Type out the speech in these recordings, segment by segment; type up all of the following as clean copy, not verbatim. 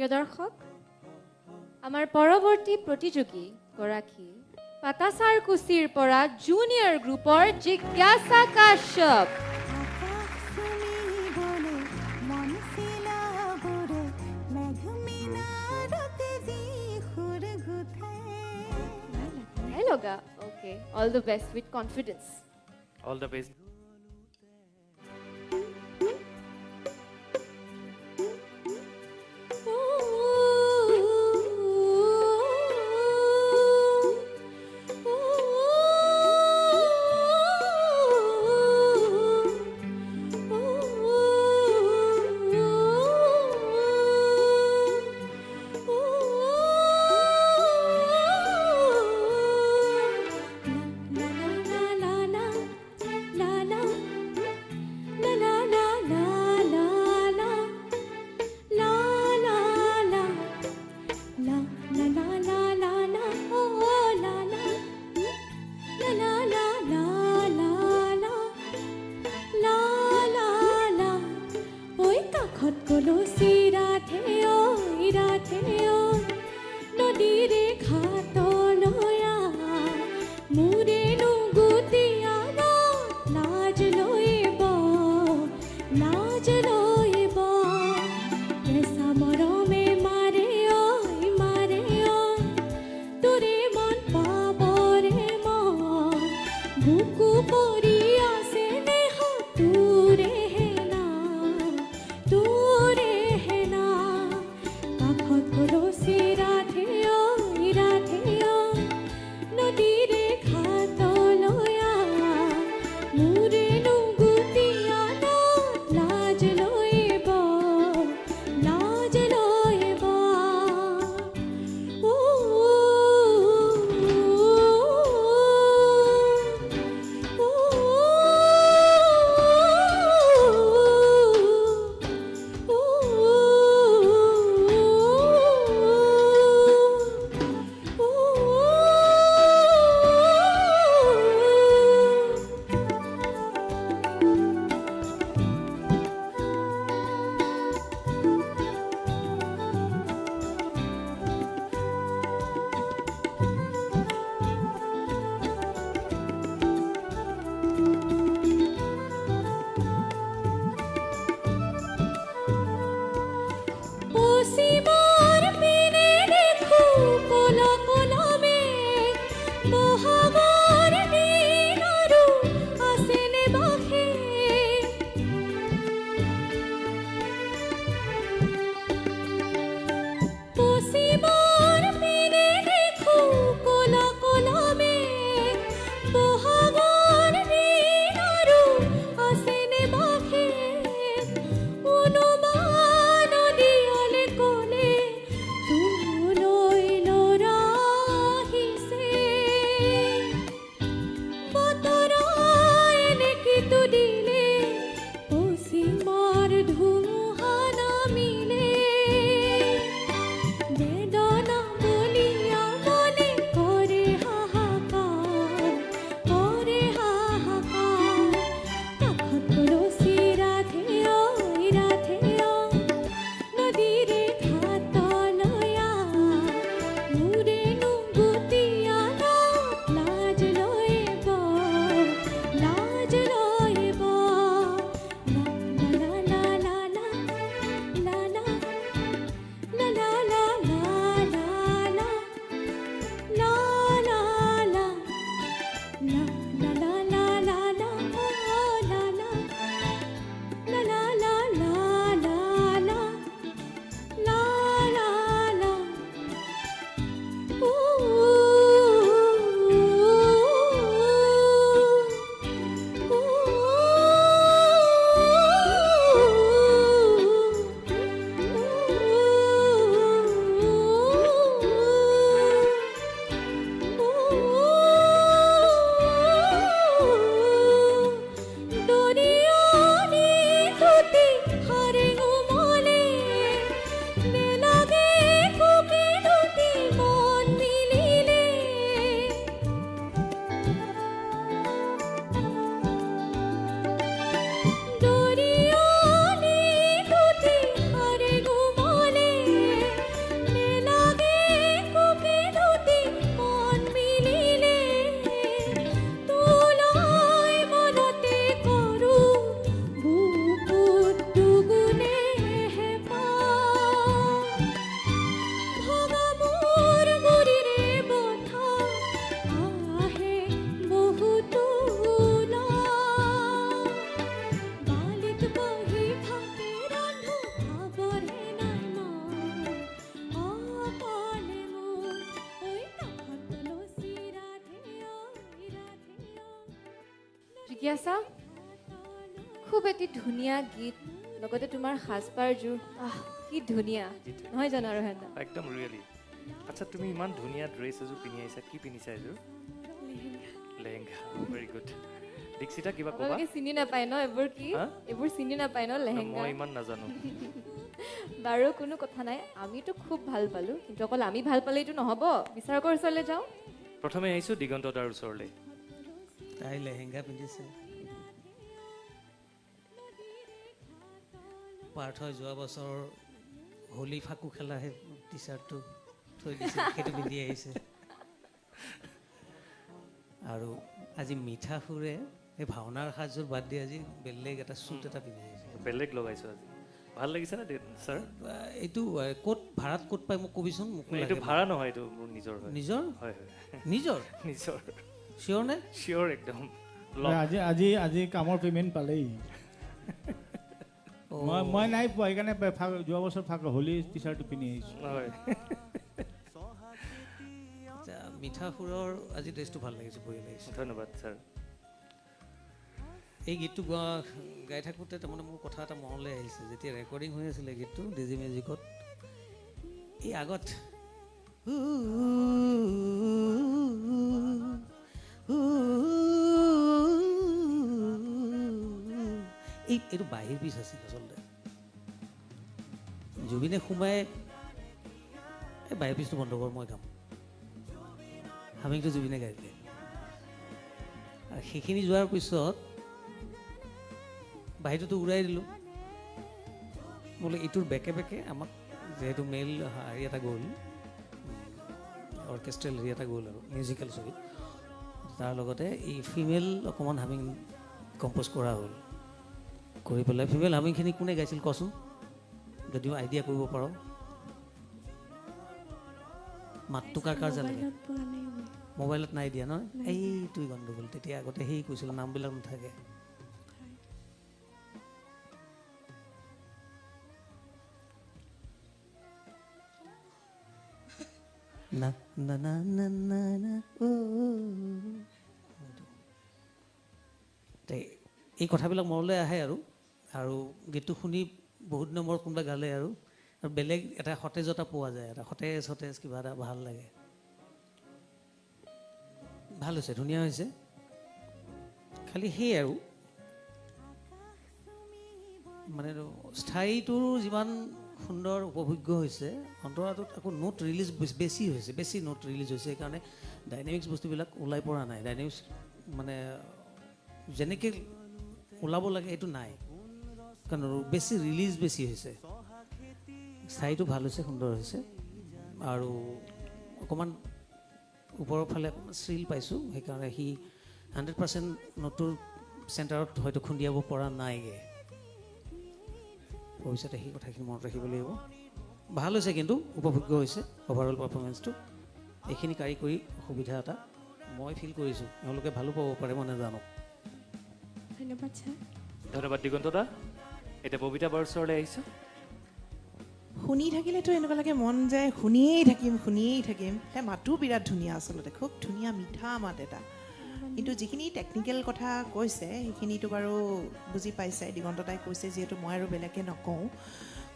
প্ৰিয় দৰ্শক, আমাৰ পৰৱৰ্তী প্ৰতিযোগী গৰাকী পাটাচাৰকুছিৰ পৰা জুনিয়ৰ গ্ৰুপৰ জিজ্ঞাসা কাশ্যপ। লগা okay, all the best with confidence. All the best. জিজ্ঞাসা খুব এটি ধুনীয়া গীত লগতে তোমাৰ সাজপাৰযোৰ কি ধুনীয়া নহয় জানো আৰু হেনা একদম ৰিয়েলি আচ্ছা তুমি ইমান ধুনীয়া ড্ৰেছ এযোৰ পিন্ধি আহিছা কি পিন্ধিছা এযোৰ লেহেংগা ভেৰি গুড দীক্ষিতা কিবা ক'বা আপোনালোকে চিনি নাপায় ন এইবোৰ কি হা? এইবোৰ চিনি নাপায় ন লেহেংগা মই ইমান নাজানো বাৰু কোনো কথা নাই আমিতো খুব ভাল পালো কিন্তু অকল আমি ভাল পালেইতো নহ'ব বিচাৰকৰ ওচৰলৈ যাওঁ প্ৰথমে আহিছোঁ দিগন্ত দাৰ ওচৰলৈ তাই লেহেংগা পিন্ধিছে পাৰ্থই যোৱা বছৰ হোলী ফাকু খেলা সেই টি চাৰ্টটো থৈ দিছে সেইটো পিন্ধি আহিছে আৰু আজি মিঠা সুৰে এই ভাওনাৰ সাজযোৰ বাদ দি আজি বেলেগ এটা চুট এটা পিন্ধি আহিছে বেলেগ লগাইছোঁ আজি ভাল লাগিছে নে ছাৰ এইটো ক'ত ভাড়াত ক'ত পাই মোক কবিচোন মোক এইটো ভাড়া নহয় এইটো মোৰ নিজৰ হয় নিজৰ হয় হয় নিজৰ নিজৰ চিয়ৰ নে চিয়'ৰ একদম আজি আজি আজি কামৰ পে'মেণ্ট পালেই মই নাই পোৱা সেইকাৰণে যোৱা বছৰ হোলী টি চাৰ্টটো পিন্ধি আহিছোঁ হয় মিঠা সুৰৰ আজি ড্ৰেছটো ভাল লাগিছে বঢ়িয়া লাগিছে ধন্যবাদ ছাৰ এই গীতটো গাই থাকোঁতে তাৰমানে মোৰ কথা এটা মনলৈ আহিছে যেতিয়া ৰেকৰ্ডিং হৈ আছিলে গীতটো ডিজি মিউজিকত এই আগত এইটো বাহিৰ পিচ আছিল আচলতে জুবিনে সোমাই এই বাহিৰ পিচটো বন্ধ কৰ মই গাম হামিংটো জুবিনে গাই দিলে আৰু সেইখিনি যোৱাৰ পিছত বাহিৰটোতো উৰাই দিলোঁ বোলে এইটোৰ বেকে বেকে আমাক যিহেতু মেইল হেৰি এটা গ'ল অৰ্কেষ্ট্ৰেল হেৰি এটা গ'ল আৰু মিউজিকেল ছবি তাৰ লগতে এই ফিমেল অকণমান হামিং কম্প'জ কৰা হ'ল কৰি পেলাই ফিমেল হামিংখিনি কোনে গাইছিল কচোন যদিও আইডিয়া কৰিব পাৰ মাতটো কাৰ কাৰ জানে মোবাইলত নাই দিয়া নহয় এইটোৱে গণ্ডগোল তেতিয়া আগতে সেই কৈছিল নামবিলাক নাথাকে না না না না না না এই কথাবিলাক মনলৈ আহে আৰু গীতটো শুনি বহুত দিনৰ মূৰত কোনোবা গালে আৰু বেলেগ এটা সতেজতা পোৱা যায় এটা সতেজ কিবা এটা ভাল লাগে ভাল হৈছে ধুনীয়া হৈছে খালি সেই আৰু মানে স্থায়ীটোৰ যিমান সুন্দৰ উপভোগ্য হৈছে অন্তৰাটোত আকৌ নোট ৰিলিজ বেছি নোট ৰিলিজ হৈছে সেইকাৰণে ডাইনেমিক্স বস্তুবিলাক ওলাই পৰা নাই ডাইনেমিক্স মানে যেনেকৈ ওলাব লাগে এইটো নাই কাৰণ বেছি ৰিলিজ বেছি হৈছে স্থায়ীটো ভাল হৈছে সুন্দৰ হৈছে আৰু অকণমান ওপৰৰ ফালে শ্ৰীল পাইছোঁ সেইকাৰণে সি 100% নোটটোৰ চেণ্টাৰত হয়তো খুন্দিয়াব পৰা নাইগৈ ভৱিষ্যতে সেই কথাখিনি মনত ৰাখিব লাগিব ভাল হৈছে কিন্তু উপভোগ্য হৈছে অভাৰঅল পাৰফৰ্মেঞ্চটো এইখিনি কাৰিকৰী সুবিধা এটা মই ফিল কৰিছোঁ এওঁলোকে ভালো পাব পাৰে মই নাজানো ধন্যবাদ ছাৰ ধন্যবাদ দিগন্ত দা এতিয়া ববিতা বাৰ ওচৰলৈ আহিছোঁ শুনি থাকিলেতো এনেকুৱা লাগে মন যায় শুনিয়েই থাকিম সেই মাতো বিৰাট ধুনীয়া আচলতে খুব ধুনীয়া মিঠা মাত এটা কিন্তু যিখিনি টেকনিকেল কথা কৈছে সেইখিনিতো বাৰু বুজি পাইছে দিগন্ত দাই কৈছে যিহেতু মই আৰু বেলেগে নকওঁ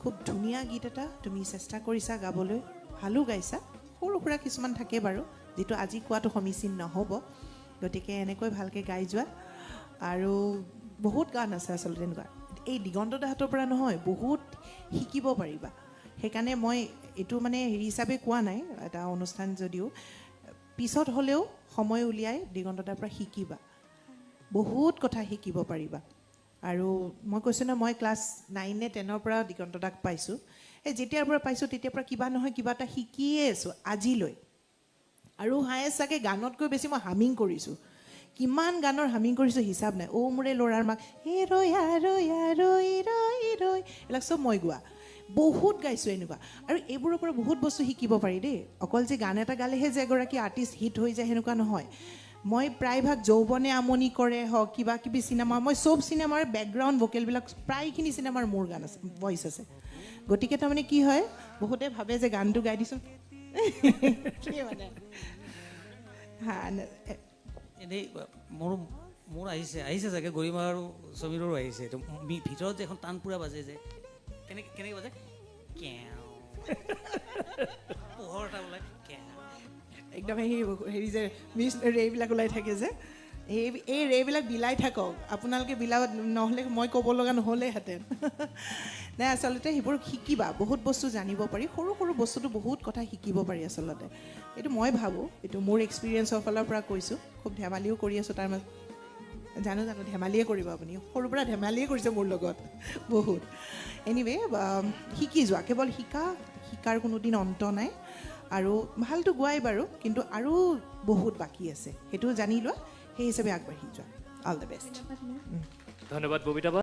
খুব ধুনীয়া গীত এটা তুমি চেষ্টা কৰিছা গাবলৈ ভালো গাইছা সৰু সুৰা কিছুমান থাকে বাৰু যিটো আজি কোৱাটো সমীচীন নহ'ব গতিকে এনেকৈ ভালকৈ গাই যোৱা আৰু বহুত গান আছে আচলতে এনেকুৱা এই দিগন্ত দাহঁতৰ পৰা নহয় বহুত শিকিব পাৰিবা সেইকাৰণে মই এইটো মানে হেৰি হিচাপে কোৱা নাই এটা অনুষ্ঠান যদিও পিছত হ'লেও সময় উলিয়াই দিগন্ত দাৰ পৰা শিকিবা বহুত কথা শিকিব পাৰিবা আৰু মই কৈছোঁ ন মই ক্লাছ 9 নে 10ৰ পৰা দিগন্ত দাক পাইছোঁ এই যেতিয়াৰ পৰা পাইছোঁ তেতিয়াৰ পৰা কিবা নহয় কিবা এটা শিকিয়ে আছোঁ আজিলৈ আৰু হায়েষ্ট চাগে গানতকৈ বেছি মই হামিং কৰিছোঁ কিমান গানৰ হামিং কৰিছোঁ হিচাপ নাই অ' মোৰে ল'ৰাৰ মাক হে ৰৈ এইবিলাক চব মই গোৱা বহুত গাইছোঁ এনেকুৱা আৰু এইবোৰৰ পৰা বহুত বস্তু শিকিব পাৰি দেই অকল যে গান এটা গালেহে যে এগৰাকী আৰ্টিষ্ট হিট হৈ যায় সেনেকুৱা নহয় মই প্ৰায়ভাগ যৌৱনে আমনি কৰে হওক কিবা কিবি চিনেমা মই চব চিনেমাৰ বেকগ্ৰাউণ্ড ভোকেলবিলাক প্ৰায়খিনি চিনেমাৰ মোৰ গান আছে ভইচ আছে গতিকে তাৰমানে কি হয় বহুতে ভাবে যে গানটো গাই দিছোঁ কি মানে এনেই মোৰ মোৰ আহিছে চাগে গৰিমা আৰু সমীৰৰো আহিছে এইটো ভিতৰত যে এখন তানপুৰা বাজে যে কেনেকৈ বাজে কেও পোহৰ এটা ওলাই কেও একদম সেই হেৰি যে মিছ ৰেবিলাক ওলাই থাকে যে এই ৰেবিলাক বিলাই থাকক আপোনালোকে বিলাব নহ'লে মই ক'ব লগা নহ'লেহেঁতেন নাই আচলতে সেইবোৰ শিকিবা বহুত বস্তু জানিব পাৰি সৰু সৰু বস্তুটো বহুত কথা শিকিব পাৰি আচলতে এইটো মই ভাবোঁ এইটো মোৰ এক্সপিৰিয়েঞ্চৰ ফালৰ পৰা কৈছোঁ খুব ধেমালিও কৰি আছোঁ তাৰ মাজত জানো ধেমালিয়ে কৰিব আপুনি সৰুৰ পৰা ধেমালিয়ে কৰিছে মোৰ লগত বহুত এনিৱে শিকি যোৱা কেৱল শিকাৰ কোনোদিন অন্ত নাই আৰু ভালটো গোৱাই বাৰু কিন্তু আৰু বহুত বাকী আছে সেইটো জানি লোৱা সেই হিচাপে আগবাঢ়ি যোৱা অল দ্য বেষ্ট ধন্যবাদ ববিতা বা